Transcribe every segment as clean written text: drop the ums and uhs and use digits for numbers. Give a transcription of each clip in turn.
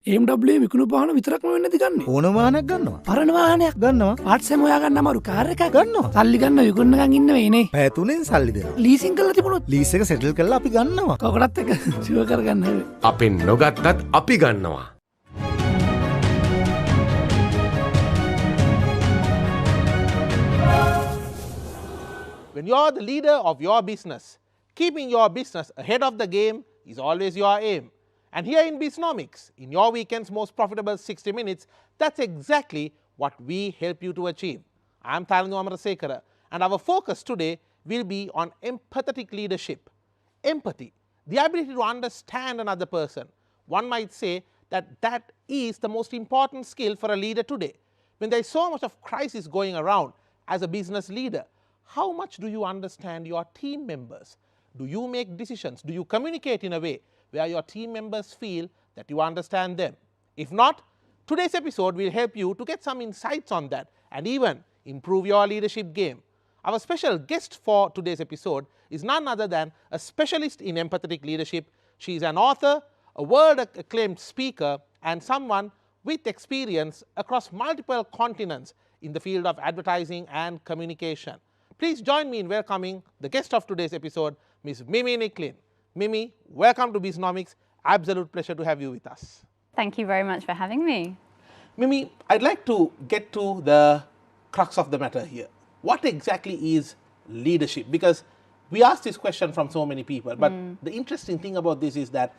AMW විකුණු පාන විතරක්ම වෙන්නේ නැති ගන්න. ඕන වාහනයක් ගන්නවා. පරණ වාහනයක් ගන්නවා. පාර්ට්ස් හැම හොයා ගන්න අමාරු කාර් එකක් ගන්නවා. සල්ලි ගන්න විකුණනකන් ඉන්න වෙන්නේ. පැය 3ෙන් සල්ලි දෙනවා. ලීසින් කරලා තිබුණොත් ලීස් එක සෙටල් කරලා අපි ගන්නවා. කවකටත් එක ෂුවර් කරගන්න හැබැයි. අපෙන් නොගත්තත් අපි ගන්නවා. When you're the leader of your business, keeping your business ahead of the game is always your aim. And here in Biznomics, in your weekend's most profitable 60 minutes, that's exactly what we help you to achieve. I'm Tailoring, and our focus today will be on empathetic leadership. Empathy, the ability to understand another person. One might say that is the most important skill for a leader today. When there is so much of crisis going around as a business leader, how much do you understand your team members? Do you make decisions? Do you communicate in a way where your team members feel that you understand them? If not, today's episode will help you to get some insights on that and even improve your leadership game. Our special guest for today's episode is none other than a specialist in empathetic leadership. She is an author, a world-acclaimed speaker, and someone with experience across multiple continents in the field of advertising and communication. Please join me in welcoming the guest of today's episode, Ms. Mimi Nicklin. Mimi, welcome to Biznomics. Absolute pleasure to have you with us. Thank you very much for having me. Mimi, I'd like to get to the crux of the matter here. What exactly is leadership? Because we ask this question from so many people, but the interesting thing about this is that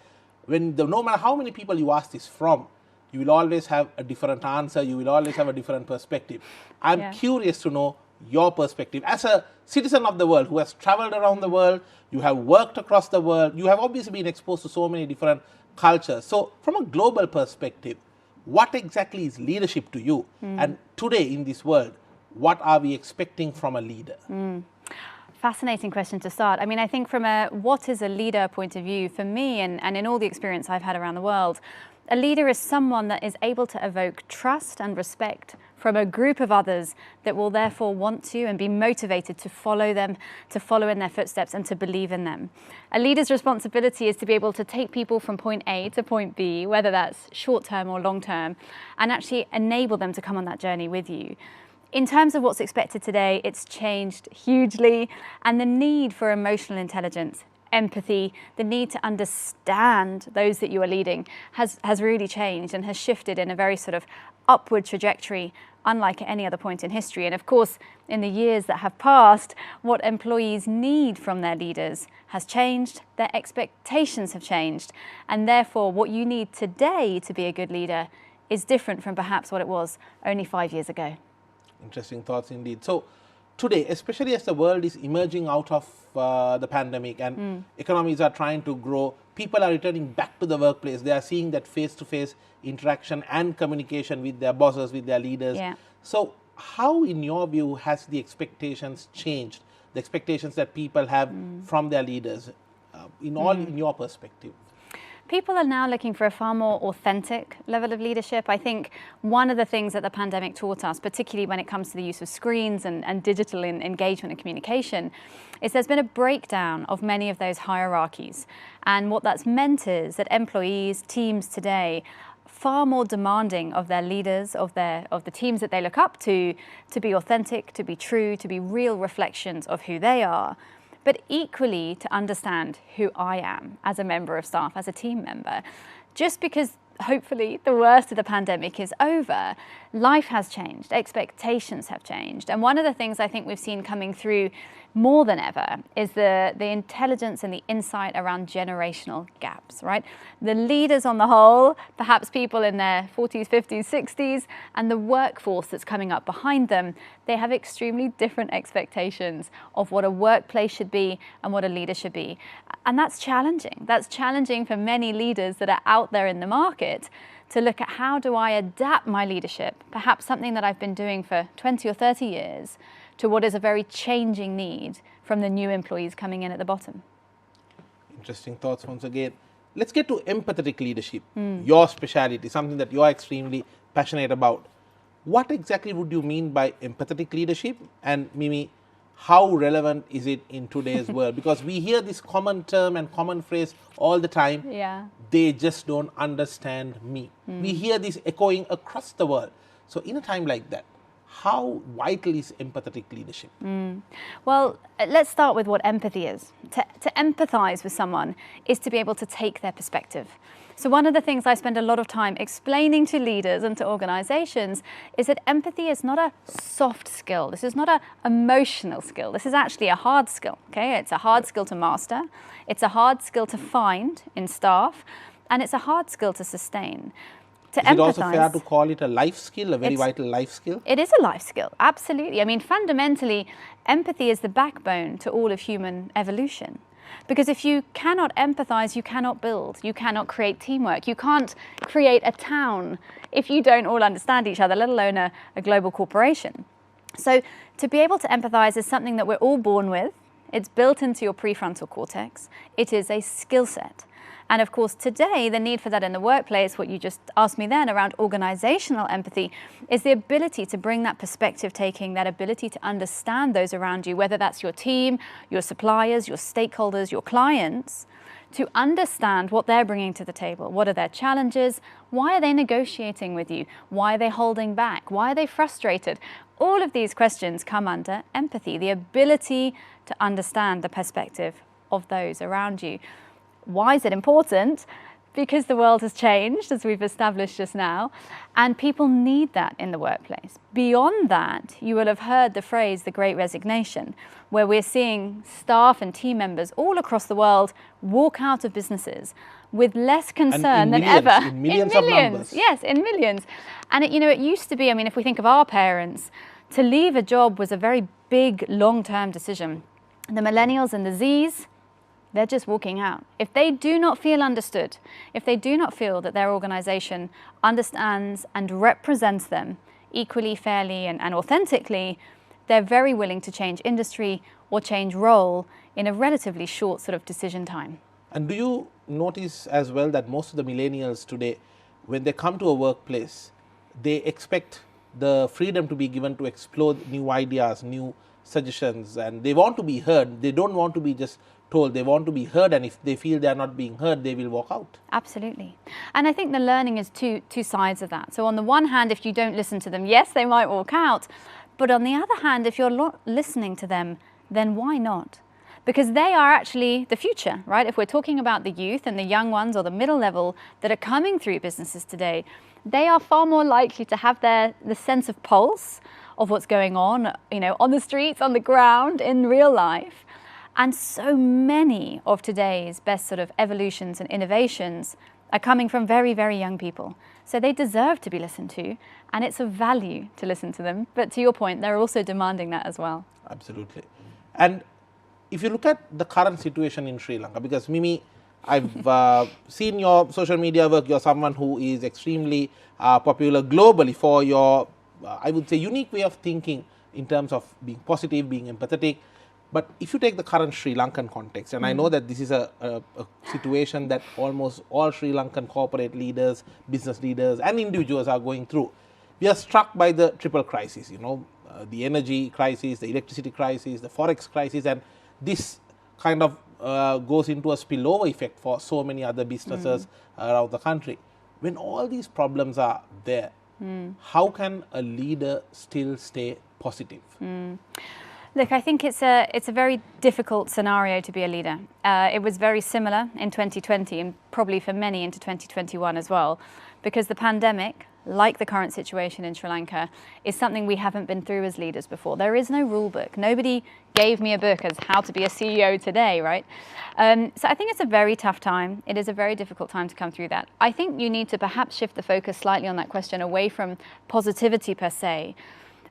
no matter how many people you ask this from, you will always have a different answer, you will always have a different perspective. I'm curious to know your perspective. As a citizen of the world who has traveled around the world, you have worked across the world, you have obviously been exposed to so many different cultures. So from a global perspective, what exactly is leadership to you? And today in this world, what are we expecting from a leader? Fascinating question to start. I mean, I think from a what is a leader point of view, for me and in all the experience I've had around the world, a leader is someone that is able to evoke trust and respect from a group of others that will therefore want to and be motivated to follow them, to follow in their footsteps and to believe in them. A leader's responsibility is to be able to take people from point A to point B, whether that's short term or long term, and actually enable them to come on that journey with you. In terms of what's expected today, it's changed hugely, and the need for emotional intelligence, empathy, the need to understand those that you are leading has really changed and has shifted in a very sort of upward trajectory, unlike at any other point in history. And of course, in the years that have passed, what employees need from their leaders has changed, their expectations have changed, and therefore what you need today to be a good leader is different from perhaps what it was only 5 years ago. Interesting thoughts indeed. So today, especially as the world is emerging out of the pandemic and economies are trying to grow, people are returning back to the workplace. They are seeing that face-to-face interaction and communication with their bosses, with their leaders. So how, in your view, has the expectations changed? The expectations that people have from their leaders, in your perspective? People are now looking for a far more authentic level of leadership. I think one of the things that the pandemic taught us, particularly when it comes to the use of screens and digital engagement and communication, is there's been a breakdown of many of those hierarchies. And what that's meant is that employees, teams today, far more demanding of their leaders, of the teams that they look up to be authentic, to be true, to be real reflections of who they are, but equally to understand who I am as a member of staff, as a team member. Just because hopefully the worst of the pandemic is over, life has changed, expectations have changed. And one of the things I think we've seen coming through more than ever is the intelligence and the insight around generational gaps, right? The leaders on the whole, perhaps people in their 40s, 50s, 60s, and the workforce that's coming up behind them, they have extremely different expectations of what a workplace should be and what a leader should be. And that's challenging. That's challenging for many leaders that are out there in the market to look at how do I adapt my leadership, perhaps something that I've been doing for 20 or 30 years, to what is a very changing need from the new employees coming in at the bottom. Interesting thoughts once again. Let's get to empathetic leadership, your speciality, something that you're extremely passionate about. What exactly would you mean by empathetic leadership? And Mimi, how relevant is it in today's world? Because we hear this common term and common phrase all the time. Yeah. They just don't understand me. We hear this echoing across the world. So in a time like that, how vital is empathetic leadership? Well, let's start with what empathy is. To empathize with someone is to be able to take their perspective. So one of the things I spend a lot of time explaining to leaders and to organizations is that empathy is not a soft skill. This is not an emotional skill. This is actually a hard skill, okay? It's a hard skill to master. It's a hard skill to find in staff, and it's a hard skill to sustain. To Is it also empathize- fair to call it a life skill, a very It's- vital life skill? It is a life skill, absolutely. I mean, fundamentally, empathy is the backbone to all of human evolution. Because if you cannot empathize, you cannot build, you cannot create teamwork, you can't create a town if you don't all understand each other, let alone a global corporation. So to be able to empathize is something that we're all born with. It's built into your prefrontal cortex. It is a skill set. And of course, today, the need for that in the workplace, what you just asked me then around organizational empathy, is the ability to bring that perspective taking, that ability to understand those around you, whether that's your team, your suppliers, your stakeholders, your clients, to understand what they're bringing to the table. What are their challenges? Why are they negotiating with you? Why are they holding back? Why are they frustrated? All of these questions come under empathy, the ability to understand the perspective of those around you. Why is it important? Because the world has changed, as we've established just now, and people need that in the workplace. Beyond that, you will have heard the phrase, the Great Resignation, where we're seeing staff and team members all across the world walk out of businesses with less concern than millions, ever. in millions of numbers. Yes, in millions. And it used to be, I mean, if we think of our parents, to leave a job was a very big, long-term decision. The Millennials and the Zs, they're just walking out. If they do not feel understood, if they do not feel that their organization understands and represents them equally, fairly, and authentically, they're very willing to change industry or change role in a relatively short sort of decision time. And do you notice as well that most of the millennials today, when they come to a workplace, they expect the freedom to be given to explore new ideas, new suggestions, and they want to be heard. They don't want to be just told, they want to be heard, and if they feel they are not being heard, they will walk out. Absolutely. And I think the learning is two sides of that. So on the one hand, if you don't listen to them, yes, they might walk out. But on the other hand, if you're not listening to them, then why not? Because they are actually the future, right? If we're talking about the youth and the young ones or the middle level that are coming through businesses today, they are far more likely to have the sense of pulse of what's going on, on the streets, on the ground, in real life. And so many of today's best sort of evolutions and innovations are coming from very, very young people. So they deserve to be listened to, and it's of value to listen to them. But to your point, they're also demanding that as well. Absolutely. And if you look at the current situation in Sri Lanka, because Mimi, I've seen your social media work, you're someone who is extremely popular globally for your, I would say, unique way of thinking in terms of being positive, being empathetic. But if you take the current Sri Lankan context, and I know that this is a situation that almost all Sri Lankan corporate leaders, business leaders and individuals are going through, we are struck by the triple crisis, the energy crisis, the electricity crisis, the forex crisis, and this kind of goes into a spillover effect for so many other businesses around the country. When all these problems are there, how can a leader still stay positive? Look, I think it's a very difficult scenario to be a leader. It was very similar in 2020 and probably for many into 2021 as well, because the pandemic, like the current situation in Sri Lanka, is something we haven't been through as leaders before. There is no rule book. Nobody gave me a book as how to be a CEO today, right? So I think it's a very tough time. It is a very difficult time to come through that. I think you need to perhaps shift the focus slightly on that question away from positivity per se,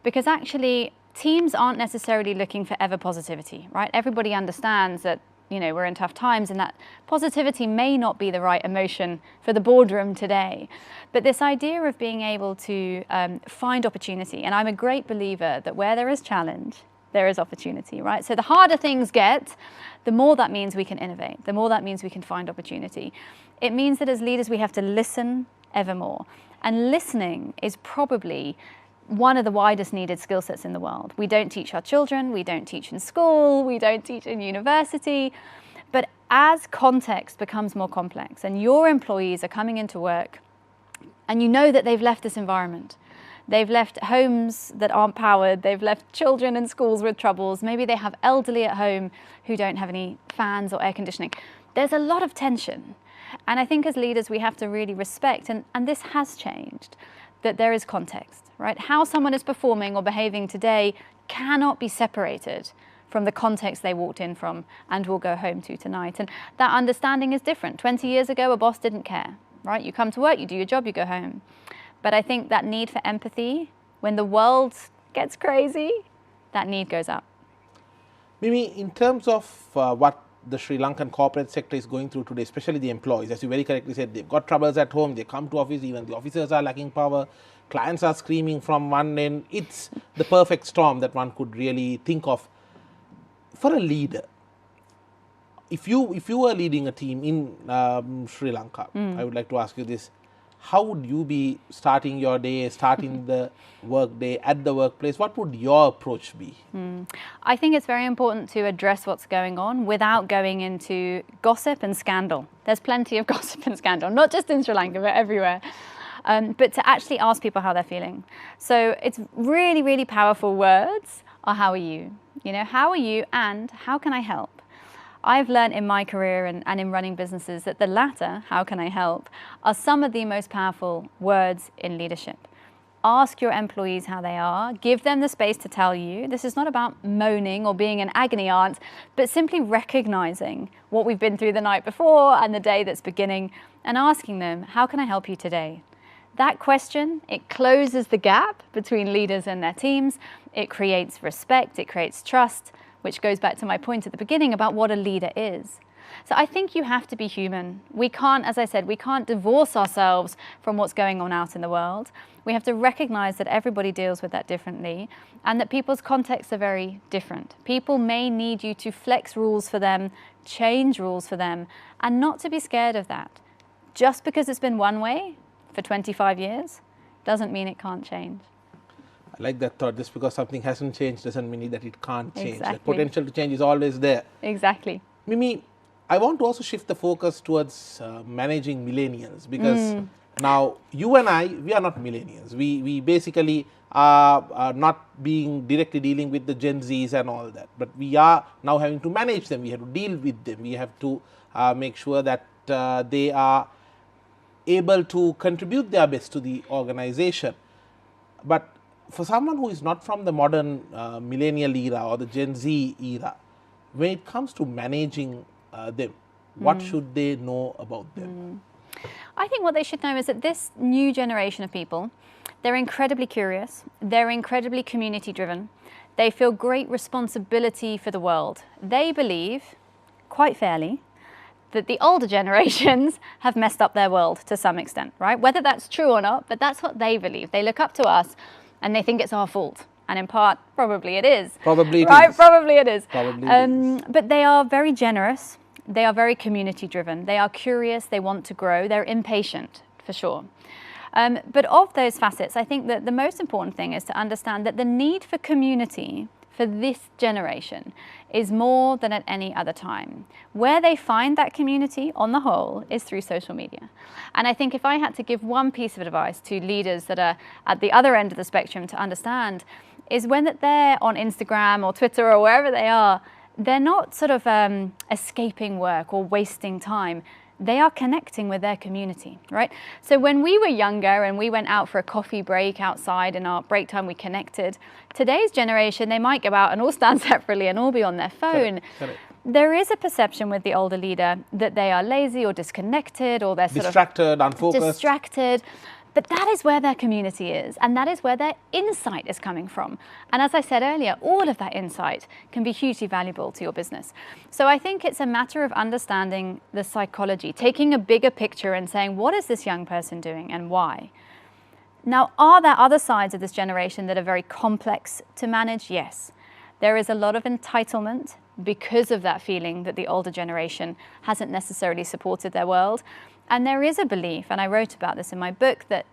because actually teams aren't necessarily looking for ever positivity, right? Everybody understands that we're in tough times and that positivity may not be the right emotion for the boardroom today. But this idea of being able to find opportunity, and I'm a great believer that where there is challenge, there is opportunity, right? So the harder things get, the more that means we can innovate, the more that means we can find opportunity. It means that as leaders we have to listen ever more. And listening is probably one of the widest needed skill sets in the world. We don't teach our children, we don't teach in school, we don't teach in university. But as context becomes more complex and your employees are coming into work and you know that they've left this environment, they've left homes that aren't powered, they've left children in schools with troubles, maybe they have elderly at home who don't have any fans or air conditioning. There's a lot of tension. And I think as leaders, we have to really respect, and this has changed, that there is context, right? How someone is performing or behaving today cannot be separated from the context they walked in from and will go home to tonight. And that understanding is different. 20 years ago, a boss didn't care, right? You come to work, you do your job, you go home. But I think that need for empathy, when the world gets crazy, that need goes up. Mimi, in terms of what the Sri Lankan corporate sector is going through today, especially the employees, as you very correctly said, they've got troubles at home, they come to office, even the officers are lacking power, clients are screaming from one end. It's the perfect storm that one could really think of. For a leader, if you were leading a team in Sri Lanka, I would like to ask you this: how would you be starting your day, starting the work day at the workplace? What would your approach be? I think it's very important to address what's going on without going into gossip and scandal. There's plenty of gossip and scandal, not just in Sri Lanka, but everywhere. But to actually ask people how they're feeling. So it's really, really powerful words are how are you? You know, how are you and how can I help? I've learned in my career and in running businesses that the latter, how can I help, are some of the most powerful words in leadership. Ask your employees how they are, give them the space to tell you. This is not about moaning or being an agony aunt, but simply recognizing what we've been through the night before and the day that's beginning and asking them, how can I help you today? That question, it closes the gap between leaders and their teams. It creates respect, it creates trust, which goes back to my point at the beginning about what a leader is. So I think you have to be human. We can't, as I said, we can't divorce ourselves from what's going on out in the world. We have to recognize that everybody deals with that differently and that people's contexts are very different. People may need you to flex rules for them, change rules for them, and not to be scared of that. Just because it's been one way for 25 years doesn't mean it can't change. I like that thought. Just because something hasn't changed doesn't mean that it can't change. Exactly. The potential to change is always there. Exactly. Mimi, I want to also shift the focus towards managing millennials, because now you and I, we are not millennials. We basically are not being directly dealing with the Gen Zs and all that, but we are now having to manage them. We have to deal with them. We have to make sure that they are able to contribute their best to the organization. But for someone who is not from the modern millennial era or the Gen Z era, when it comes to managing them, what should they know about them? I think what they should know is that this new generation of people, they're incredibly curious, they're incredibly community driven, they feel great responsibility for the world. They believe, quite fairly, that the older generations have messed up their world to some extent, right? Whether that's true or not, but that's what they believe. They look up to us and they think it's our fault. And in part, probably it is. Probably it right? is. Probably it is. Probably it is. But they are very generous. They are very community driven. They are curious. They want to grow. They're impatient, for sure. But of those facets, I think that the most important thing is to understand that the need for community for this generation is more than at any other time. Where they find that community on the whole is through social media. And I think if I had to give one piece of advice to leaders that are at the other end of the spectrum to understand, is when that they're on Instagram or Twitter or wherever they are, they're not sort of escaping work or wasting time. They are connecting with their community, right? So when we were younger and we went out for a coffee break outside in our break time, we connected. Today's generation, they might go out and all stand separately and all be on their phone. Correct. There is a perception with the older leader that they are lazy or disconnected or they're Distracted, unfocused. Distracted. But that is where their community is, and that is where their insight is coming from. And as I said earlier, all of that insight can be hugely valuable to your business. So I think it's a matter of understanding the psychology, taking a bigger picture and saying, what is this young person doing and why? Now, are there other sides of this generation that are very complex to manage? Yes. There is a lot of entitlement because of that feeling that the older generation hasn't necessarily supported their world. And there is a belief, and I wrote about this in my book, that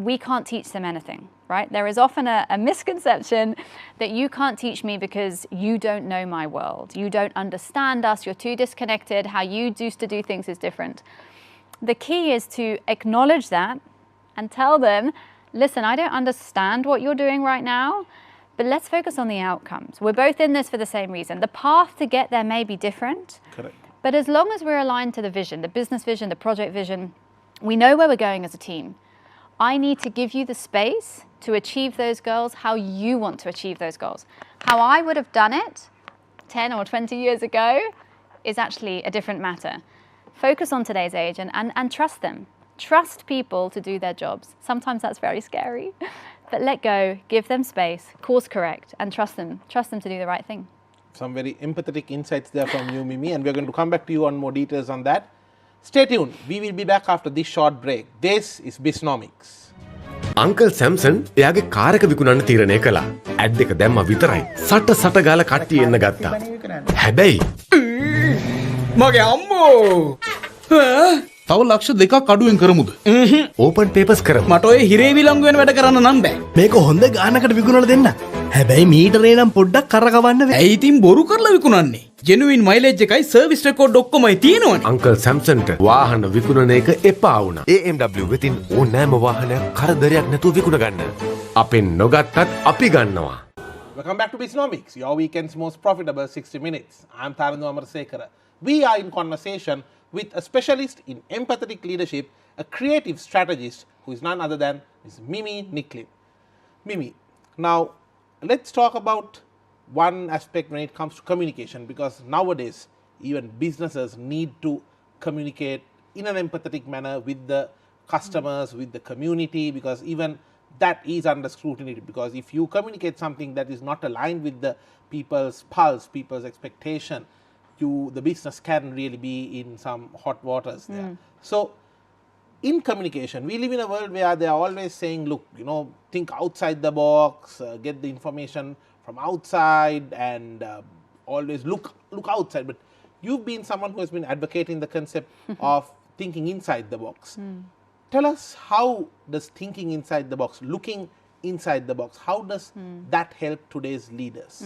we can't teach them anything, right? There is often a misconception that you can't teach me because you don't know my world. You don't understand us. You're too disconnected. How you used to do things is different. The key is to acknowledge that and tell them, listen, I don't understand what you're doing right now, but let's focus on the outcomes. We're both in this for the same reason. The path to get there may be different. Correct. But as long as we're aligned to the vision, the business vision, the project vision, we know where we're going as a team. I need to give you the space to achieve those goals how you want to achieve those goals. How I would have done it 10 or 20 years ago is actually a different matter. Focus on today's age and trust them. Trust people to do their jobs. Sometimes that's very scary, but let go, give them space, course correct, and trust them to do the right thing. Some very empathetic insights there from you, Mimi, and we're going to come back to you on more details on that. Stay tuned. We will be back after this short break. This is Bisnomics. Uncle Samson එයාගේ කාරක විකුණන්න තීරණය කළා. Add එක දැම්ම විතරයි. සට ගාලා කට්ටිය එන්න ගත්තා. හැබැයි මගේ අම්මෝ තව ලක්ෂ දෙකක් අඩුවෙන් කරමුද? ඕපන් පේපර්ස් කරමු. මට ඔය හිරේ විලංගු වෙන වැඩ කරන්න නම් බෑ. මේක හොඳ ගානකට විකුණලා දෙන්න. හැබැයි මීටරේ නම් පොඩ්ඩක් කරකවන්න වෙයි. ඇයි ඉතින් බොරු කරලා විකුණන්නේ? ජෙනුයින් මයිලේජ් එකයි සර්විස් රෙකෝඩ් ඔක්කොමයි තියෙනවනේ. අංකල් සැම්සන්ට වාහන විකුණන එක එපා වුණා. AMW වෙතින් ඕනෑම වාහනයක් කරදරයක් නැතුව විකුණ ගන්න. අපෙන් නොගත්තත් අපි ගන්නවා. Welcome back to Bisnomics, your weekend's most profitable 60 minutes. I'm Tharandu Amarsekara. We are in conversation with a specialist in empathetic leadership, a creative strategist who is none other than Ms. Mimi Nicklin. Mimi, now let's talk about one aspect when it comes to communication, because nowadays even businesses need to communicate in an empathetic manner with the customers, with the community, because even that is under scrutiny, because if you communicate something that is not aligned with the people's pulse, people's expectation, the business can really be in some hot waters there. So in communication, we live in a world where they are always saying, look, think outside the box, get the information from outside, and always look outside. But you've been someone who has been advocating the concept of thinking inside the box. Tell us, how does thinking inside the box, looking inside the box, how does that help today's leaders?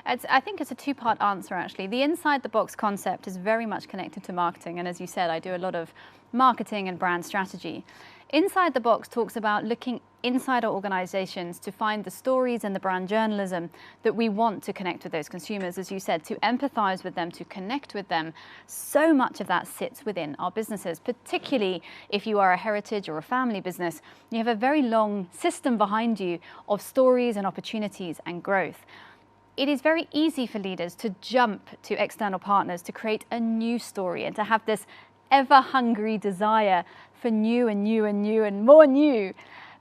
I think it's a two-part answer, actually. The inside-the-box concept is very much connected to marketing, and as you said, I do a lot of marketing and brand strategy. Inside the box talks about looking inside our organizations to find the stories and the brand journalism that we want to connect with those consumers, as you said, to empathize with them, to connect with them. So much of that sits within our businesses, particularly if you are a heritage or a family business. You have a very long system behind you of stories and opportunities and growth. It is very easy for leaders to jump to external partners to create a new story and to have this ever-hungry desire for new and new and new and more new.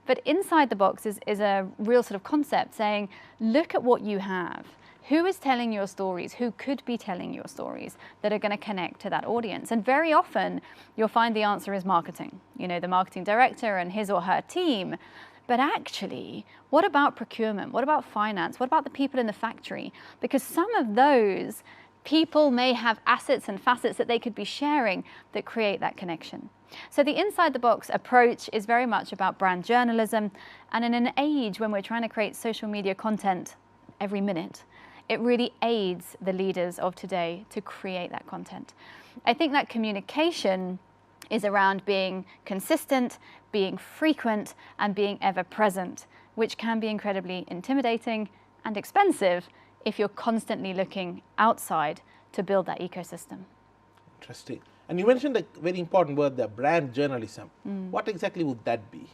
But inside the box is a real sort of concept saying, look at what you have. Who is telling your stories? Who could be telling your stories that are going to connect to that audience? And very often you'll find the answer is marketing. The marketing director and his or her team. But actually, what about procurement? What about finance? What about the people in the factory? Because some of those people may have assets and facets that they could be sharing that create that connection. So the inside the box approach is very much about brand journalism. And in an age when we're trying to create social media content every minute, it really aids the leaders of today to create that content. I think that communication is around being consistent, being frequent, and being ever present, which can be incredibly intimidating and expensive if you're constantly looking outside to build that ecosystem. Interesting. And you mentioned a very important word there, brand journalism. What exactly would that be?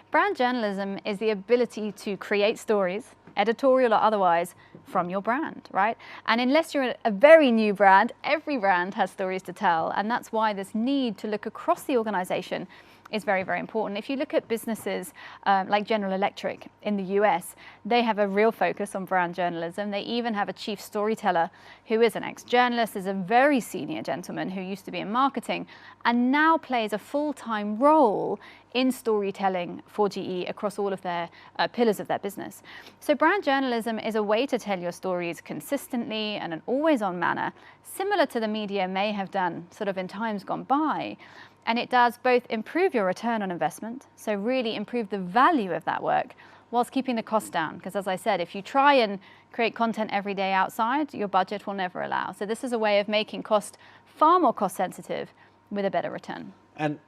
Brand journalism is the ability to create stories, editorial or otherwise, from your brand, right? And unless you're a very new brand, every brand has stories to tell. And that's why this need to look across the organization is very, very important. If you look at businesses like General Electric in the US, they have a real focus on brand journalism. They even have a chief storyteller who is an ex-journalist, is a very senior gentleman who used to be in marketing and now plays a full-time role in storytelling for GE across all of their pillars of their business. So brand journalism is a way to tell your stories consistently and an always-on manner, similar to the media may have done sort of in times gone by. And it does both improve your return on investment, so really improve the value of that work, whilst keeping the cost down. Because as I said, if you try and create content every day outside, your budget will never allow. So this is a way of making cost far more cost sensitive with a better return. And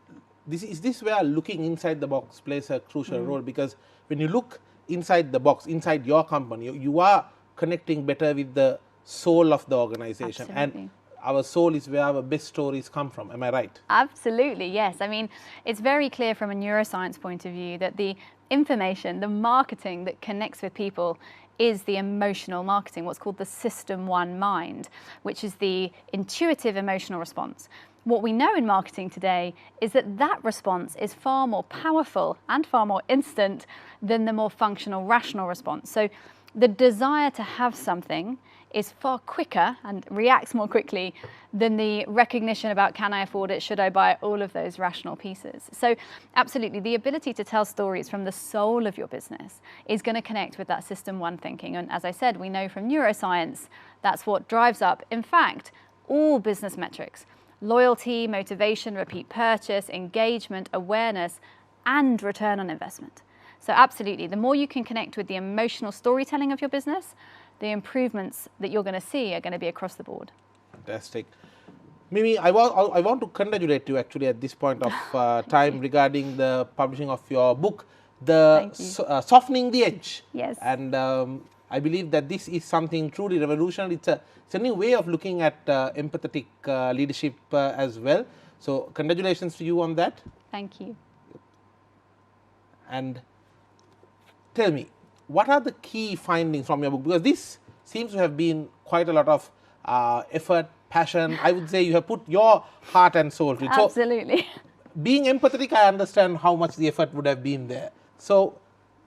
is this where looking inside the box plays a crucial role? Because when you look inside the box, inside your company, you are connecting better with the soul of the organization. Absolutely. And our soul is where our best stories come from. Am I right? Absolutely, yes. I mean, it's very clear from a neuroscience point of view that the information, the marketing that connects with people is the emotional marketing, what's called the System 1 mind, which is the intuitive emotional response. What we know in marketing today is that that response is far more powerful and far more instant than the more functional, rational response. So the desire to have something is far quicker and reacts more quickly than the recognition about can I afford it, should I buy it, all of those rational pieces. So absolutely, the ability to tell stories from the soul of your business is going to connect with that System 1 thinking. And as I said, we know from neuroscience, that's what drives up, in fact, all business metrics: loyalty, motivation, repeat purchase, engagement, awareness, and return on investment. So absolutely, the more you can connect with the emotional storytelling of your business, the improvements that you're going to see are going to be across the board. Fantastic. Mimi, I want to congratulate you actually at this point of time regarding the publishing of your book, Softening the Edge. Yes. And I believe that this is something truly revolutionary. It's a new way of looking at empathetic leadership as well. So congratulations to you on that. Thank you. And tell me, what are the key findings from your book? Because this seems to have been quite a lot of effort, passion. I would say you have put your heart and soul to it. Absolutely. So, being empathetic, I understand how much the effort would have been there. So,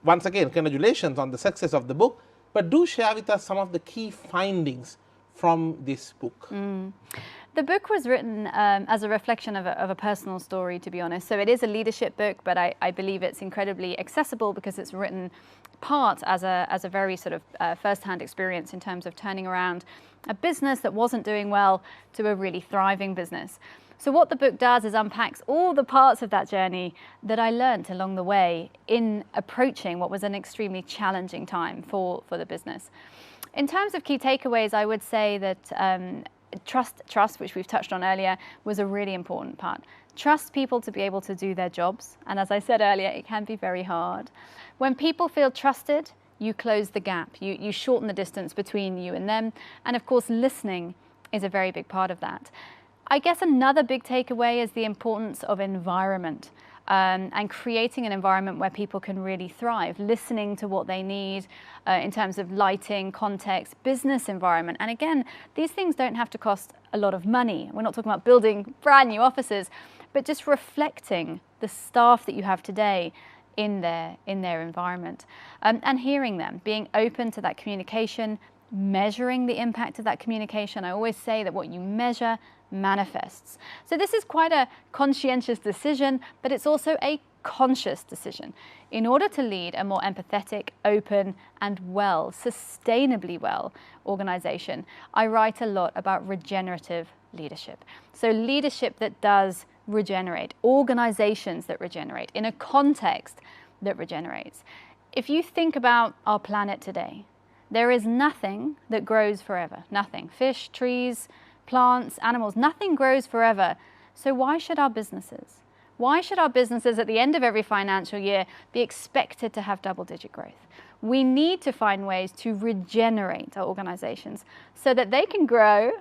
once again, congratulations on the success of the book. But do share with us some of the key findings from this book. The book was written as a reflection of a personal story, to be honest. So it is a leadership book, but I believe it's incredibly accessible because it's written part as a very sort of first-hand experience in terms of turning around a business that wasn't doing well to a really thriving business. So what the book does is unpacks all the parts of that journey that I learned along the way in approaching what was an extremely challenging time for the business. In terms of key takeaways, I would say that trust, which we've touched on earlier, was a really important part. Trust people to be able to do their jobs. And as I said earlier, it can be very hard. When people feel trusted, you close the gap. You shorten the distance between you and them. And of course, listening is a very big part of that. I guess another big takeaway is the importance of environment. And creating an environment where people can really thrive, listening to what they need in terms of lighting, context, business environment. And again, these things don't have to cost a lot of money. We're not talking about building brand new offices, but just reflecting the staff that you have today in their environment and hearing them, being open to that communication, measuring the impact of that communication. I always say that what you measure manifests. So this is quite a conscientious decision, but it's also a conscious decision. In order to lead a more empathetic, open, and sustainably well organization, I write a lot about regenerative leadership. So leadership that does regenerate, organizations that regenerate, in a context that regenerates. If you think about our planet today, there is nothing that grows forever. Nothing. Fish, trees, plants, animals, nothing grows forever. So why should our businesses? Why should our businesses at the end of every financial year be expected to have double-digit growth? We need to find ways to regenerate our organizations so that they can grow,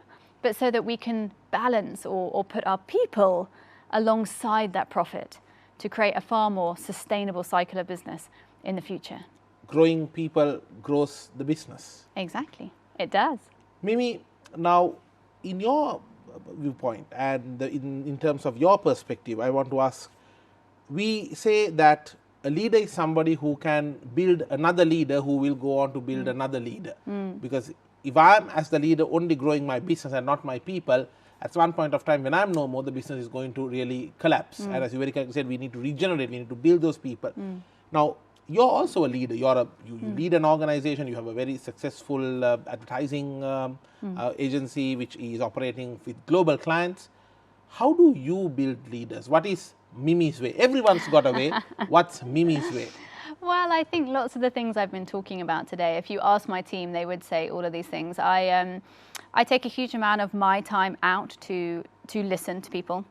but so that we can balance or put our people alongside that profit to create a far more sustainable cycle of business in the future. Growing people grows the business. Exactly, it does. Mimi, now in your viewpoint and in terms of your perspective, I want to ask, we say that a leader is somebody who can build another leader who will go on to build another leader. Because if I'm as the leader only growing my business and not my people, at one point of time when I'm no more, the business is going to really collapse. And as you very correctly said, we need to regenerate, we need to build those people. Now, you're also a leader. You lead an organization. You have a very successful advertising agency which is operating with global clients. how do you build leaders? What is Mimi's way? Everyone's got a way. What's Mimi's way? Well, I think lots of the things I've been talking about today, if you ask my team, they would say all of these things. I take a huge amount of my time out to listen to people.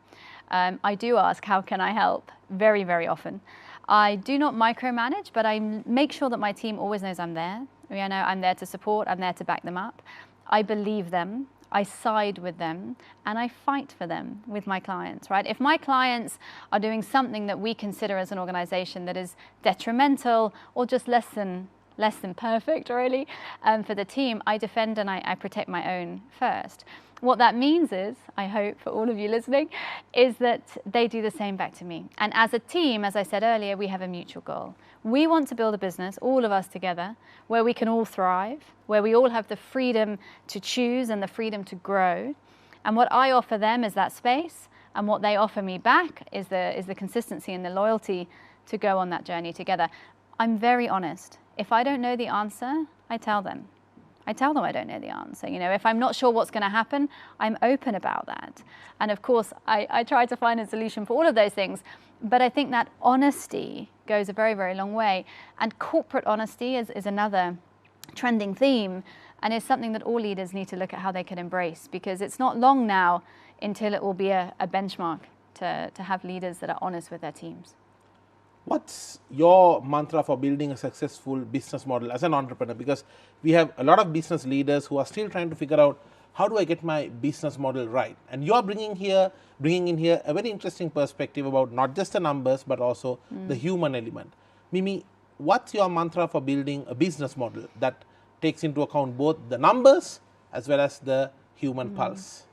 I do ask, how can I help? Very, very often. I do not micromanage, but I make sure that my team always knows I'm there. I mean, I know I'm there to support, I'm there to back them up. I believe them, I side with them, and I fight for them with my clients, right? If my clients are doing something that we consider as an organization that is detrimental or just less than perfect, really, for the team, I defend and I protect my own first. What that means is, I hope for all of you listening, is that they do the same back to me. And as a team, as I said earlier, we have a mutual goal. We want to build a business, all of us together, where we can all thrive, where we all have the freedom to choose and the freedom to grow. And what I offer them is that space, and what they offer me back is the consistency and the loyalty to go on that journey together. I'm very honest. If I don't know the answer, I tell them. I tell them I don't know the answer. You know, if I'm not sure what's going to happen, I'm open about that. And of course, I try to find a solution for all of those things. But I think that honesty goes a very, very long way. And corporate honesty is another trending theme, and is something that all leaders need to look at how they can embrace, because it's not long now until it will be a benchmark to have leaders that are honest with their teams. What's your mantra for building a successful business model as an entrepreneur? Because we have a lot of business leaders who are still trying to figure out, how do I get my business model right? And you're bringing in here a very interesting perspective about not just the numbers, but also the human element. Mimi, what's your mantra for building a business model that takes into account both the numbers as well as the human pulse?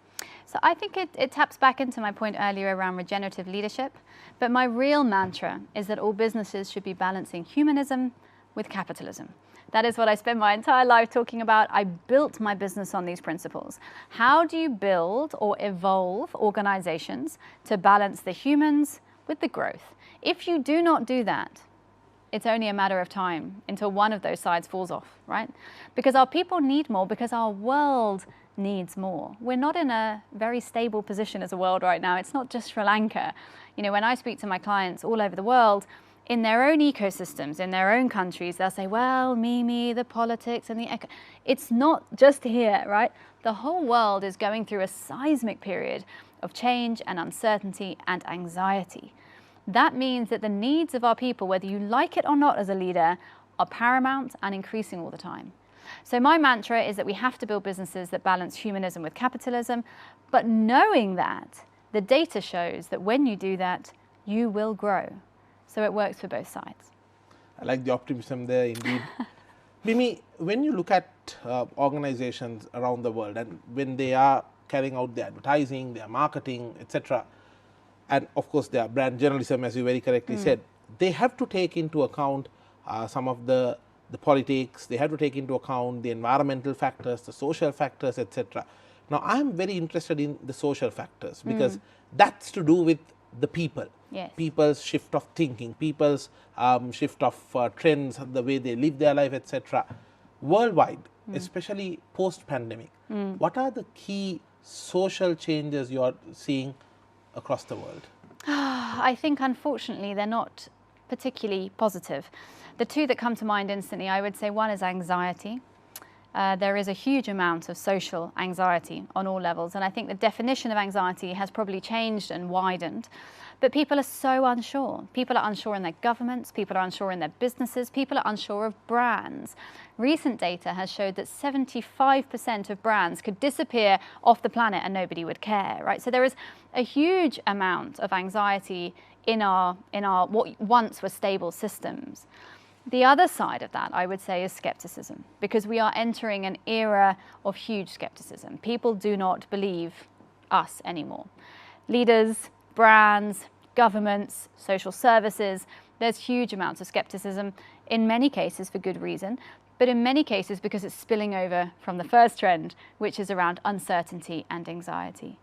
So I think it taps back into my point earlier around regenerative leadership. But my real mantra is that all businesses should be balancing humanism with capitalism. That is what I spent my entire life talking about. I built my business on these principles. How do you build or evolve organizations to balance the humans with the growth? If you do not do that, it's only a matter of time until one of those sides falls off, right? Because our people need more, because our world needs more. We're not in a very stable position as a world right now. It's not just Sri Lanka. You know, when I speak to my clients all over the world, in their own ecosystems, in their own countries, they'll say, well, Mimi, the politics and the eco. It's not just here, right? The whole world is going through a seismic period of change and uncertainty and anxiety. That means that the needs of our people, whether you like it or not as a leader, are paramount and increasing all the time. So my mantra is that we have to build businesses that balance humanism with capitalism, but knowing that, the data shows that when you do that, you will grow. So it works for both sides. I like the optimism there, indeed. Mimi, when you look at organizations around the world, and when they are carrying out their advertising, their marketing, etc., and of course their brand journalism, as you very correctly said, they have to take into account some of the politics, they have to take into account the environmental factors, the social factors, etc. Now, I'm very interested in the social factors, because that's to do with the people. Yes. People's shift of thinking, people's shift of trends, the way they live their life, etc. Worldwide, especially post-pandemic, what are the key social changes you are seeing across the world? I think, unfortunately, they're not particularly positive. The two that come to mind instantly, I would say one is anxiety. There is a huge amount of social anxiety on all levels, and I think the definition of anxiety has probably changed and widened. But people are so unsure. People are unsure in their governments, people are unsure in their businesses, people are unsure of brands. Recent data has showed that 75% of brands could disappear off the planet and nobody would care, right? So there is a huge amount of anxiety in our what once were stable systems. The other side of that, I would say, is skepticism, because we are entering an era of huge skepticism. People do not believe us anymore. Leaders, brands, governments, social services, there's huge amounts of skepticism, in many cases for good reason, but in many cases because it's spilling over from the first trend, which is around uncertainty and anxiety.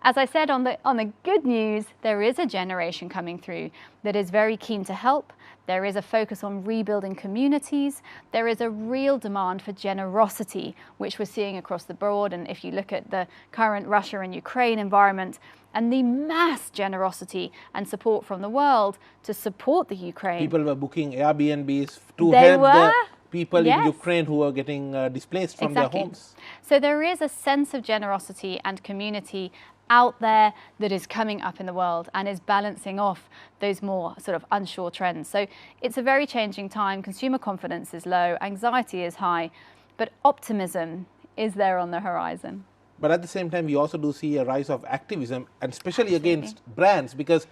As I said, on the good news, there is a generation coming through that is very keen to help. There is a focus on rebuilding communities. There is a real demand for generosity, which we're seeing across the board. And if you look at the current Russia and Ukraine environment and the mass generosity and support from the world to support the Ukraine. People were booking Airbnbs to They help the were? people in Yes. Ukraine who were getting displaced from their homes. So there is a sense of generosity and community out there that is coming up in the world and is balancing off those more sort of unsure trends. So it's a very changing time. Consumer confidence is low, anxiety is high, but optimism is there on the horizon. But at the same time, we also do see a rise of activism, and especially against brands, because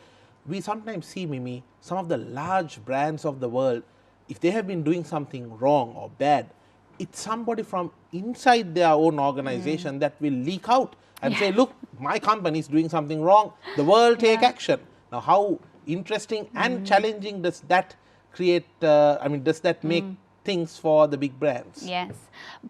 we sometimes see, Mimi, some of the large brands of the world, if they have been doing something wrong or bad, it's somebody from inside their own organization that will leak out and say, look, my company is doing something wrong, the world take action. Now, how interesting and challenging does that create, does that make things for the big brands? Yes,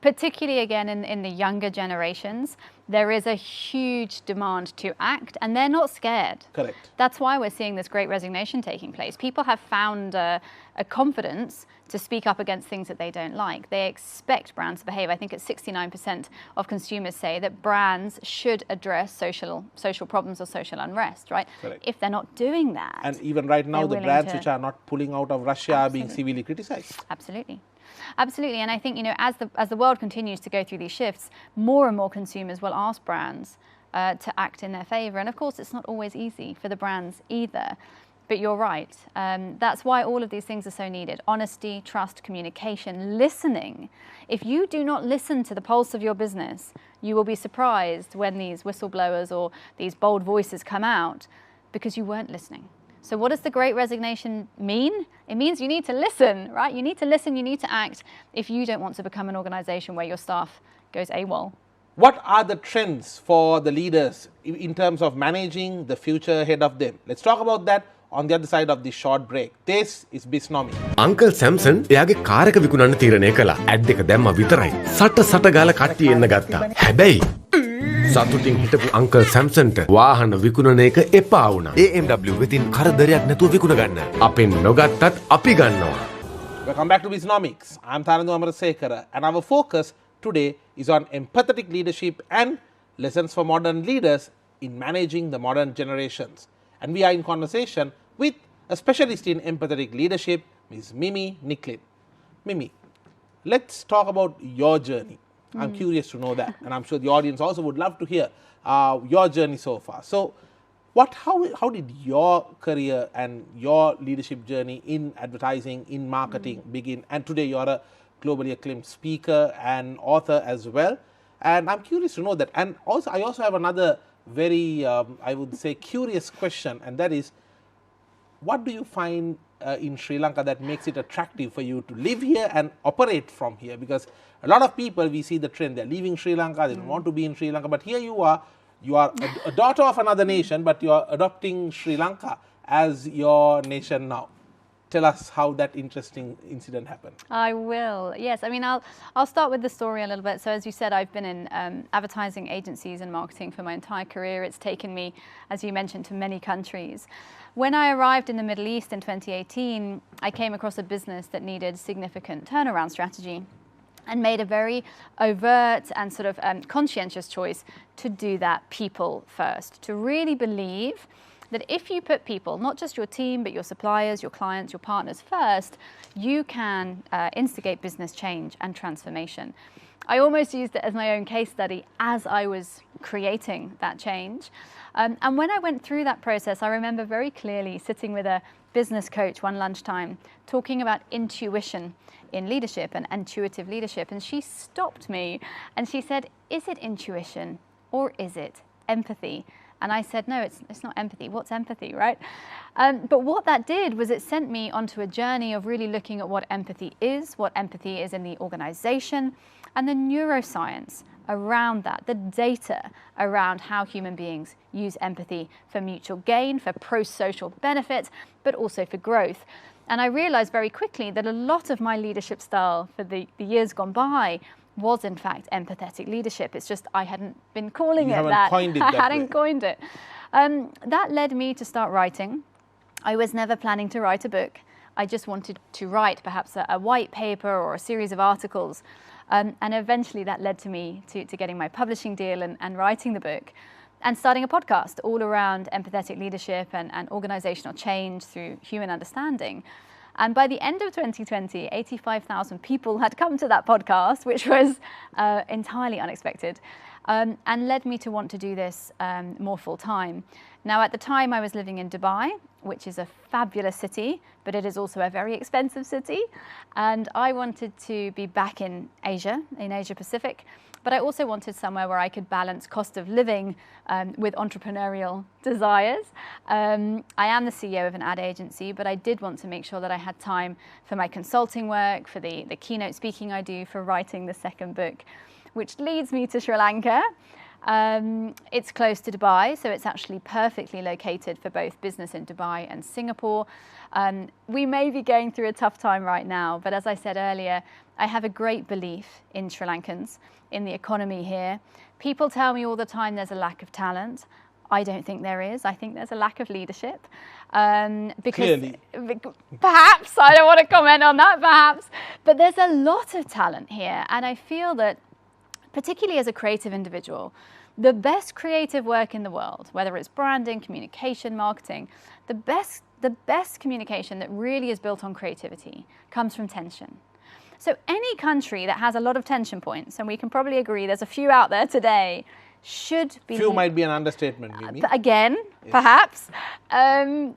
particularly again in the younger generations, there is a huge demand to act and they're not scared. Correct. That's why we're seeing this great resignation taking place. People have found a confidence to speak up against things that they don't like. They expect brands to behave. I think it's 69% of consumers say that brands should address social problems or social unrest, right? Correct. If they're not doing that. And even right now, the willing brands to- which are not pulling out of Russia are being severely criticized. Absolutely. Absolutely. And I think, as the world continues to go through these shifts, more and more consumers will ask brands to act in their favor. And of course, it's not always easy for the brands either. But you're right. That's why all of these things are so needed. Honesty, trust, communication, listening. If you do not listen to the pulse of your business, you will be surprised when these whistleblowers or these bold voices come out because you weren't listening. So what does the Great Resignation mean? It means you need to listen, right? You need to listen, you need to act if you don't want to become an organization where your staff goes AWOL. What are the trends for the leaders in terms of managing the future ahead of them? Let's talk about that on the other side of this short break. This is Bisnomic. Uncle Samson එයාගේ car එක විකුණන්න තීරණය කළා. Add එක දැම්ම විතරයි. සට ගාලා කට්ටිය එන්න ගත්තා. හැබැයි සතුටින් හිටපු අංකල් සැම්සන්ට වාහන විකුණන එක එපා වුණා. AMW වෙතින් කරදරයක් නැතුව විකුණ ගන්න. අපෙන් නොගත්තත් අපි ගන්නවා. Welcome back to Bisnomics. I'm Tharandu Amarasekara, and our focus today is on empathetic leadership and lessons for modern leaders in managing the modern generations. And we are in conversation with a specialist in empathetic leadership, Ms. Mimi Nicklin. Mimi, let's talk about your journey. I'm curious to know that, and I'm sure the audience also would love to hear your journey so far. So, how did your career and your leadership journey in advertising, in marketing begin? And today you're a globally acclaimed speaker and author as well. And I'm curious to know that. And also, I also have another very, I would say, curious question, and that is, what do you find in Sri Lanka that makes it attractive for you to live here and operate from here? Because a lot of people, we see the trend, they're leaving Sri Lanka, they don't want to be in Sri Lanka, but here you are a daughter of another nation, but you are adopting Sri Lanka as your nation now. Tell us how that interesting incident happened. I will. Yes. I mean, I'll start with the story a little bit. So as you said, I've been in advertising agencies and marketing for my entire career. It's taken me, as you mentioned, to many countries. When I arrived in the Middle East in 2018, I came across a business that needed significant turnaround strategy and made a very overt and sort of conscientious choice to do that people first, to really believe that if you put people, not just your team, but your suppliers, your clients, your partners first, you can instigate business change and transformation. I almost used it as my own case study as I was creating that change. And when I went through that process, I remember very clearly sitting with a business coach one lunchtime, talking about intuition in leadership and intuitive leadership. And she stopped me and she said, is it intuition or is it empathy? And I said, no, it's not empathy. What's empathy, right? But what that did was it sent me onto a journey of really looking at what empathy is in the organization, and the neuroscience around that, the data around how human beings use empathy for mutual gain, for pro-social benefit, but also for growth. And I realized very quickly that a lot of my leadership style for the years gone by was in fact empathetic leadership. It's just I hadn't been calling You it haven't that. coined it I that hadn't way. coined it. That led me to start writing. I was never planning to write a book. I just wanted to write perhaps a white paper or a series of articles. And eventually that led to me to getting my publishing deal and writing the book and starting a podcast all around empathetic leadership and organizational change through human understanding. And by the end of 2020, 85,000 people had come to that podcast, which was entirely unexpected, and led me to want to do this more full time. Now, at the time, I was living in Dubai, which is a fabulous city, but it is also a very expensive city. And I wanted to be back in Asia Pacific, but I also wanted somewhere where I could balance cost of living with entrepreneurial desires. I am the CEO of an ad agency, but I did want to make sure that I had time for my consulting work, for the keynote speaking I do, for writing the second book, which leads me to Sri Lanka. It's close to Dubai, so it's actually perfectly located for both business in Dubai and Singapore. We may be going through a tough time right now, but as I said earlier, I have a great belief in Sri Lankans, in the economy here. People tell me all the time there's a lack of talent. I don't think there is. I think there's a lack of leadership. Clearly. Perhaps, I don't want to comment on that, perhaps, but there's a lot of talent here. And I feel that, particularly as a creative individual, the best creative work in the world, whether it's branding, communication, marketing, the best communication that really is built on creativity comes from tension. So any country that has a lot of tension points, and we can probably agree there's a few out there today, should be... Few might be an understatement, Mimi. Again, perhaps.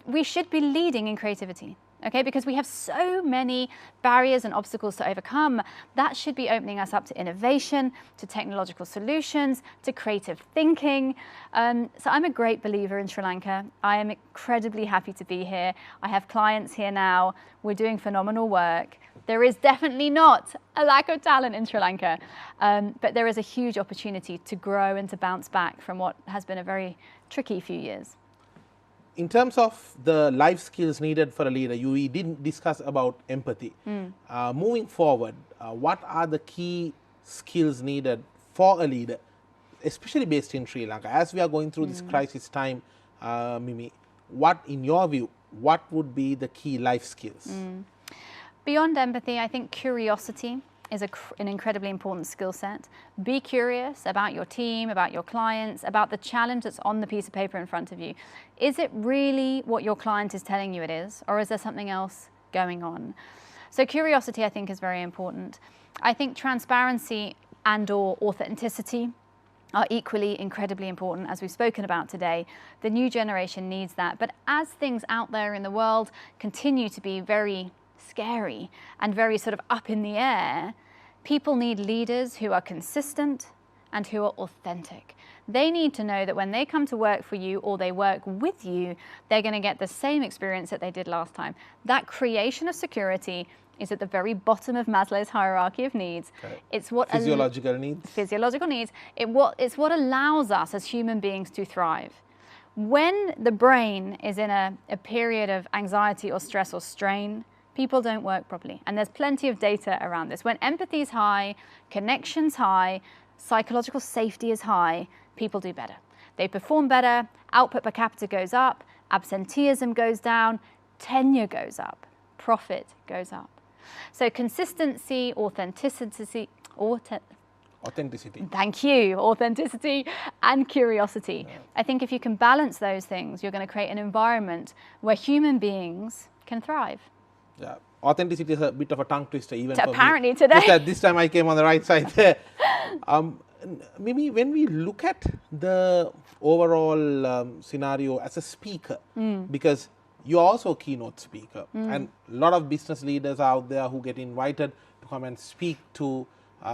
We should be leading in creativity. Okay, because we have so many barriers and obstacles to overcome. That should be opening us up to innovation, to technological solutions, to creative thinking. So I'm a great believer in Sri Lanka. I am incredibly happy to be here. I have clients here now. We're doing phenomenal work. There is definitely not a lack of talent in Sri Lanka, but there is a huge opportunity to grow and to bounce back from what has been a very tricky few years. In terms of the life skills needed for a leader, we didn't discuss about empathy. Moving forward, what are the key skills needed for a leader, especially based in Sri Lanka? As we are going through this crisis time, Mimi, what, in your view, what would be the key life skills? Beyond empathy, I think curiosity is an incredibly important skill set. Be curious about your team, about your clients, about the challenge that's on the piece of paper in front of you. Is it really what your client is telling you it is, or is there something else going on? So curiosity, I think, is very important. I think transparency and/or authenticity are equally incredibly important, as we've spoken about today. The new generation needs that. But as things out there in the world continue to be very scary and very sort of up in the air, people need leaders who are consistent and who are authentic. They need to know that when they come to work for you or they work with you, they're going to get the same experience that they did last time. That creation of security is at the very bottom of Maslow's hierarchy of needs. Okay. It's what Physiological needs. Physiological needs. It's what allows us as human beings to thrive. When the brain is in a period of anxiety or stress or strain, people don't work properly. And there's plenty of data around this. When empathy is high, connection's high, psychological safety is high, people do better. They perform better, output per capita goes up, absenteeism goes down, tenure goes up, profit goes up. So consistency, authenticity, thank you, authenticity and curiosity. Yeah. I think if you can balance those things, you're going to create an environment where human beings can thrive. Yeah, authenticity is a bit of a tongue twister even for apparently me. Today. This time I came on the right side there. Mimi, when we look at the overall scenario as a speaker, because you're also a keynote speaker, and a lot of business leaders out there who get invited to come and speak to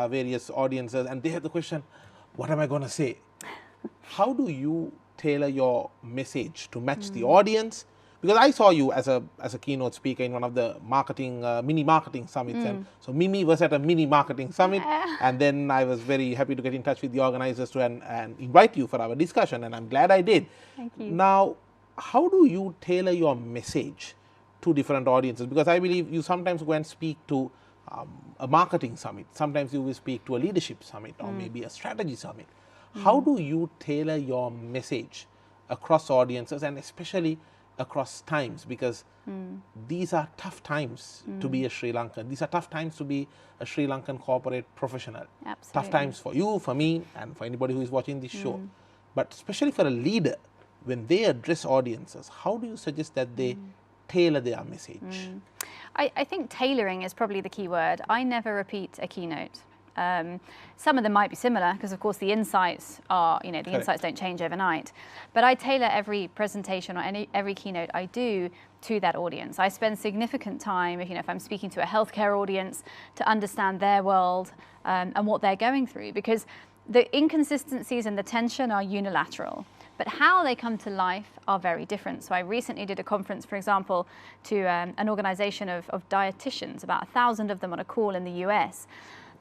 various audiences, and they have the question, what am I going to say? How do you tailor your message to match the audience? Because I saw you as a keynote speaker in one of the mini marketing summits, and so Mimi was at a mini marketing summit, and then I was very happy to get in touch with the organizers to and invite you for our discussion, and I'm glad I did. Thank you. Now, how do you tailor your message to different audiences? Because I believe you sometimes go and speak to a marketing summit. Sometimes you will speak to a leadership summit or maybe a strategy summit. How do you tailor your message across audiences and especially across times? Because these are tough times to be a Sri Lankan. These are tough times to be a Sri Lankan corporate professional. Absolutely. Tough times for you, for me, and for anybody who is watching this show. But especially for a leader, when they address audiences, how do you suggest that they tailor their message? I think tailoring is probably the key word. I never repeat a keynote. Some of them might be similar because, of course, the insights are, the Correct. insights don't change overnight. But I tailor every presentation or every keynote I do to that audience. I spend significant time, if I'm speaking to a healthcare audience, to understand their world and what they're going through, because the inconsistencies and the tension are unilateral. But how they come to life are very different. So I recently did a conference, for example, to an organization of dietitians, about 1,000 of them on a call in the US.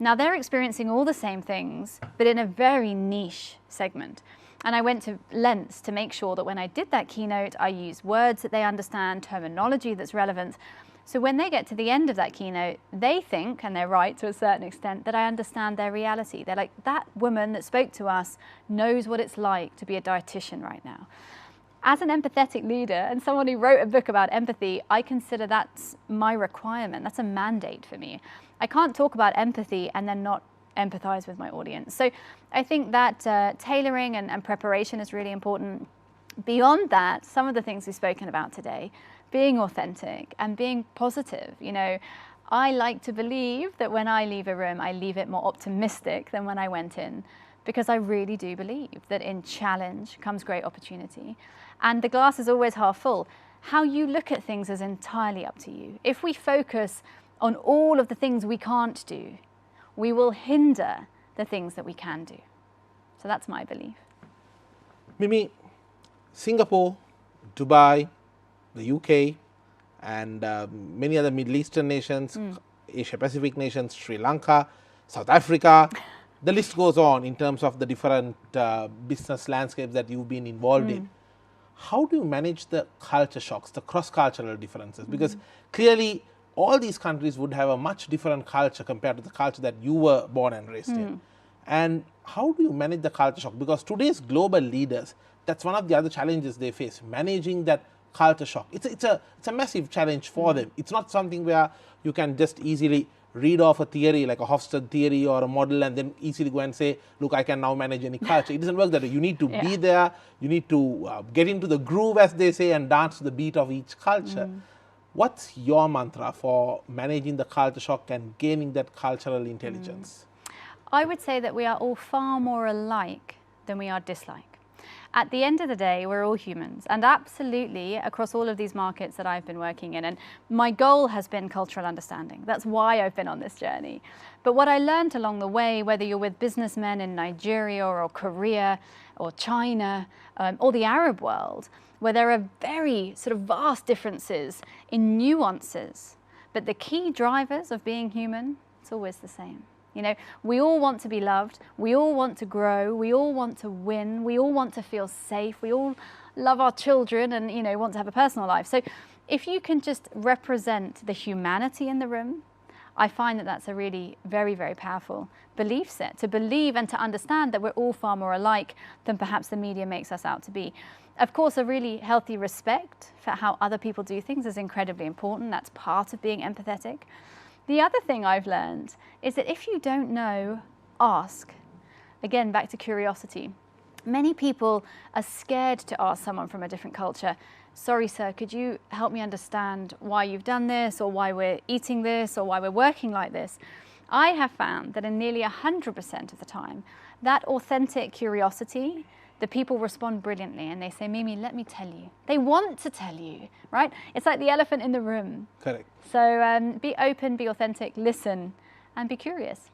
Now they're experiencing all the same things, but in a very niche segment. And I went to lengths to make sure that when I did that keynote, I used words that they understand, terminology that's relevant. So when they get to the end of that keynote, they think, and they're right to a certain extent, that I understand their reality. They're like, that woman that spoke to us knows what it's like to be a dietitian right now. As an empathetic leader and someone who wrote a book about empathy, I consider that's my requirement. That's a mandate for me. I can't talk about empathy and then not empathize with my audience. So I think that tailoring and preparation is really important. Beyond that, some of the things we've spoken about today, being authentic and being positive. I like to believe that when I leave a room, I leave it more optimistic than when I went in, because I really do believe that in challenge comes great opportunity. And the glass is always half full. How you look at things is entirely up to you. If we focus on all of the things we can't do, we will hinder the things that we can do. So that's my belief. Mimi, Singapore, Dubai, the UK, and many other Middle Eastern nations, Asia Pacific nations, Sri Lanka, South Africa, the list goes on in terms of the different business landscapes that you've been involved in. How do you manage the culture shocks, the cross-cultural differences? Because clearly all these countries would have a much different culture compared to the culture that you were born and raised in. And how do you manage the culture shock? Because today's global leaders, that's one of the other challenges they face, managing that culture shock. It's a massive challenge for them. It's not something where you can just easily read off a theory like a Hofstede theory or a model and then easily go and say, look, I can now manage any culture. It doesn't work that way. You need to be there. You need to get into the groove, as they say, and dance to the beat of each culture. What's your mantra for managing the culture shock and gaining that cultural intelligence? I would say that we are all far more alike than we are dislike. At the end of the day, we're all humans, and absolutely across all of these markets that I've been working in, and my goal has been cultural understanding. That's why I've been on this journey. But what I learned along the way, whether you're with businessmen in Nigeria or Korea or China or the Arab world, where there are very sort of vast differences in nuances, but the key drivers of being human, it's always the same. We all want to be loved, we all want to grow, we all want to win, we all want to feel safe, we all love our children and, want to have a personal life. So if you can just represent the humanity in the room, I find that that's a really very, very powerful belief set, to believe and to understand that we're all far more alike than perhaps the media makes us out to be. Of course, a really healthy respect for how other people do things is incredibly important. That's part of being empathetic. The other thing I've learned is that if you don't know, ask. Again, back to curiosity. Many people are scared to ask someone from a different culture, sorry sir, could you help me understand why you've done this, or why we're eating this, or why we're working like this? I have found that in nearly 100% of the time, that authentic curiosity, the people respond brilliantly and they say, Mimi, let me tell you. They want to tell you, right? It's like the elephant in the room. Correct. So be open, be authentic, listen, and be curious.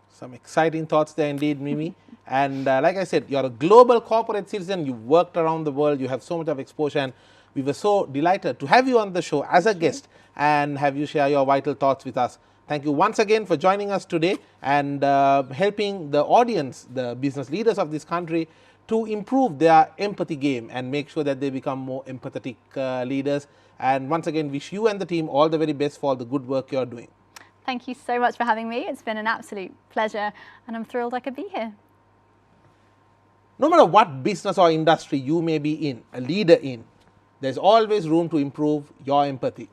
Some exciting thoughts there indeed, Mimi. And like I said, you're a global corporate citizen. You've worked around the world. You have so much of exposure. And we were so delighted to have you on the show as a guest and have you share your vital thoughts with us. Thank you once again for joining us today and helping the audience, the business leaders of this country, to improve their empathy game and make sure that they become more empathetic leaders. And once again, wish you and the team all the very best for all the good work you're doing. Thank you so much for having me. It's been an absolute pleasure, and I'm thrilled I could be here. No matter what business or industry you may be in, a leader in, there's always room to improve your empathy.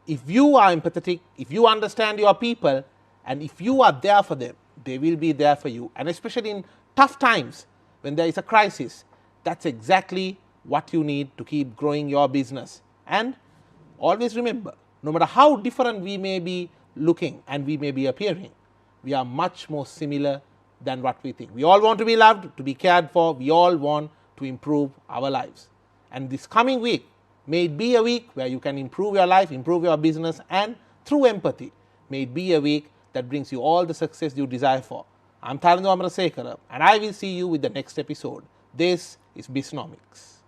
If you are empathetic, if you understand your people, and if you are there for them, they will be there for you. And especially in tough times, when there is a crisis, that's exactly what you need to keep growing your business. And always remember, no matter how different we may be looking and we may be appearing, we are much more similar than what we think. We all want to be loved, to be cared for. We all want to improve our lives. And this coming week, may it be a week where you can improve your life, improve your business, and through empathy, may it be a week that brings you all the success you desire for. I'm Tailoring, and I will see you with the next episode. This is Bisnomics.